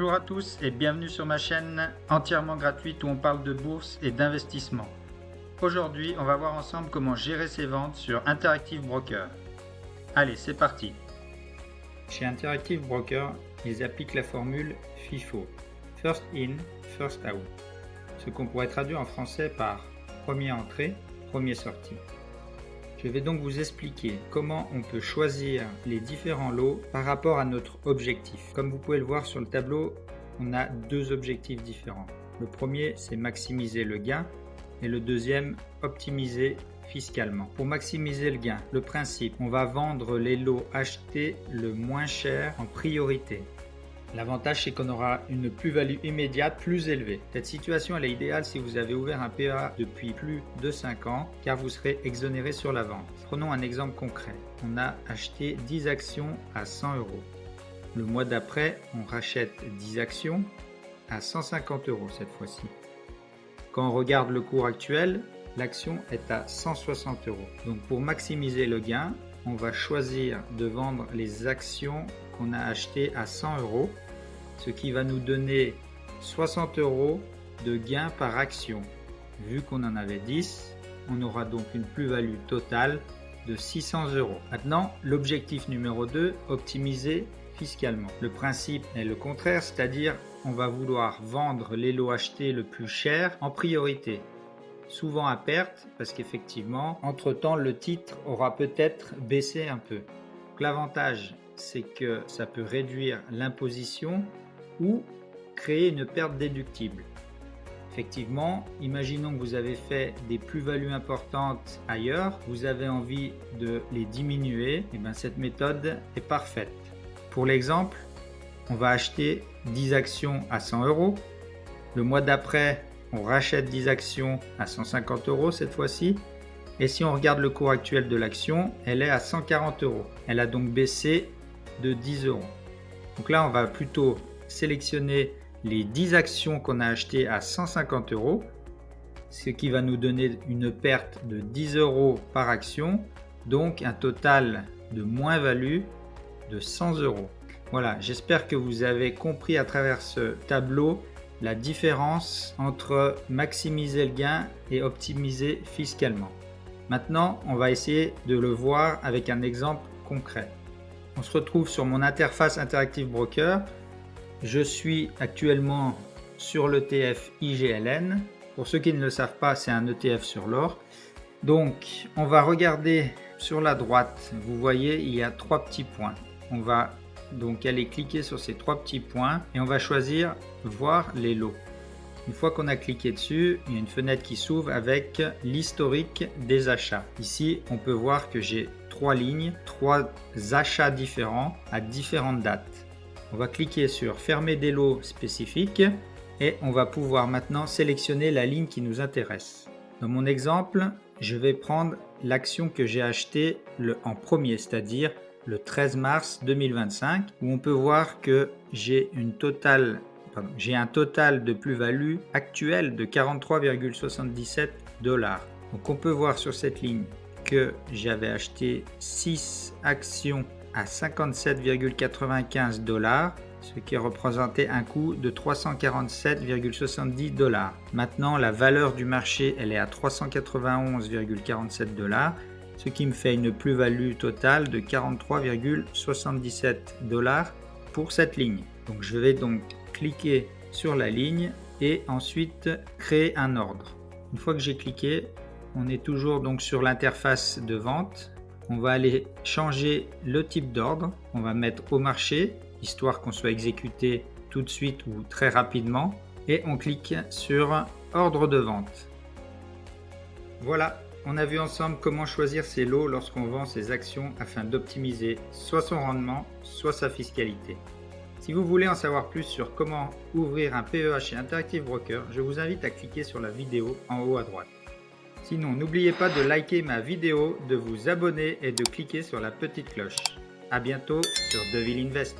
Bonjour à tous et bienvenue sur ma chaîne entièrement gratuite où on parle de bourse et d'investissement. Aujourd'hui, on va voir ensemble comment gérer ses ventes sur Interactive Broker. Allez, c'est parti. Chez Interactive Broker, ils appliquent la formule FIFO, First In, First Out, ce qu'on pourrait traduire en français par premier entrée, premier sorti. Je vais donc vous expliquer comment on peut choisir les différents lots par rapport à notre objectif. Comme vous pouvez le voir sur le tableau, on a deux objectifs différents. Le premier, c'est maximiser le gain et le deuxième, optimiser fiscalement. Pour maximiser le gain, le principe, on va vendre les lots achetés le moins cher en priorité. L'avantage, c'est qu'on aura une plus-value immédiate plus élevée. Cette situation elle est idéale si vous avez ouvert un PEA depuis plus de 5 ans, car vous serez exonéré sur la vente. Prenons un exemple concret. On a acheté 10 actions à 100 €. Le mois d'après, on rachète 10 actions à 150 € cette fois-ci. Quand on regarde le cours actuel, l'action est à 160 €. Donc pour maximiser le gain, on va choisir de vendre les actions qu'on a achetées à 100 €, ce qui va nous donner 60 € de gain par action. Vu qu'on en avait 10, on aura donc une plus-value totale de 600 €. Maintenant, l'objectif numéro 2, optimiser fiscalement. Le principe est le contraire, c'est-à-dire on va vouloir vendre les lots achetés le plus cher en priorité. Souvent à perte, parce qu'effectivement, entre-temps, le titre aura peut-être baissé un peu. L'avantage, c'est que ça peut réduire l'imposition ou créer une perte déductible. Effectivement, imaginons que vous avez fait des plus-values importantes ailleurs, vous avez envie de les diminuer, et bien cette méthode est parfaite. Pour l'exemple, on va acheter 10 actions à 100 €. Le mois d'après, on rachète 10 actions à 150 € cette fois-ci. Et si on regarde le cours actuel de l'action, elle est à 140 €. Elle a donc baissé de 10 €. Donc là, on va plutôt sélectionner les 10 actions qu'on a achetées à 150 €, ce qui va nous donner une perte de 10 € par action, donc un total de moins-value de 100 €. Voilà, j'espère que vous avez compris à travers ce tableau la différence entre maximiser le gain et optimiser fiscalement. Maintenant, on va essayer de le voir avec un exemple concret. On se retrouve sur mon interface Interactive Broker. Je suis actuellement sur l'ETF IGLN. Pour ceux qui ne le savent pas, c'est un ETF sur l'or. Donc, on va regarder sur la droite. Vous voyez, il y a 3 petits points. On va donc aller cliquer sur ces 3 petits points et on va choisir voir les lots. Une fois qu'on a cliqué dessus, il y a une fenêtre qui s'ouvre avec l'historique des achats. Ici, on peut voir que j'ai 3 lignes, 3 achats différents à différentes dates. On va cliquer sur fermer des lots spécifiques et on va pouvoir maintenant sélectionner la ligne qui nous intéresse. Dans mon exemple, je vais prendre l'action que j'ai achetée en premier, c'est-à-dire le 13 mars 2025, où on peut voir que j'ai un total de plus-value actuelle de 43,77 $. Donc on peut voir sur cette ligne que j'avais acheté 6 actions à 57,95 $, ce qui représentait un coût de 347,70 $. Maintenant, la valeur du marché, elle est à 391,47 $, ce qui me fait une plus-value totale de 43,77 $ pour cette ligne. Donc je vais donc cliquer sur la ligne et ensuite créer un ordre. Une fois que j'ai cliqué, on est toujours donc sur l'interface de vente. On va aller changer le type d'ordre. On va mettre au marché, histoire qu'on soit exécuté tout de suite ou très rapidement. Et on clique sur ordre de vente. Voilà. On a vu ensemble comment choisir ses lots lorsqu'on vend ses actions afin d'optimiser soit son rendement, soit sa fiscalité. Si vous voulez en savoir plus sur comment ouvrir un PEA chez Interactive Broker, je vous invite à cliquer sur la vidéo en haut à droite. Sinon, n'oubliez pas de liker ma vidéo, de vous abonner et de cliquer sur la petite cloche. À bientôt sur Deville Invest.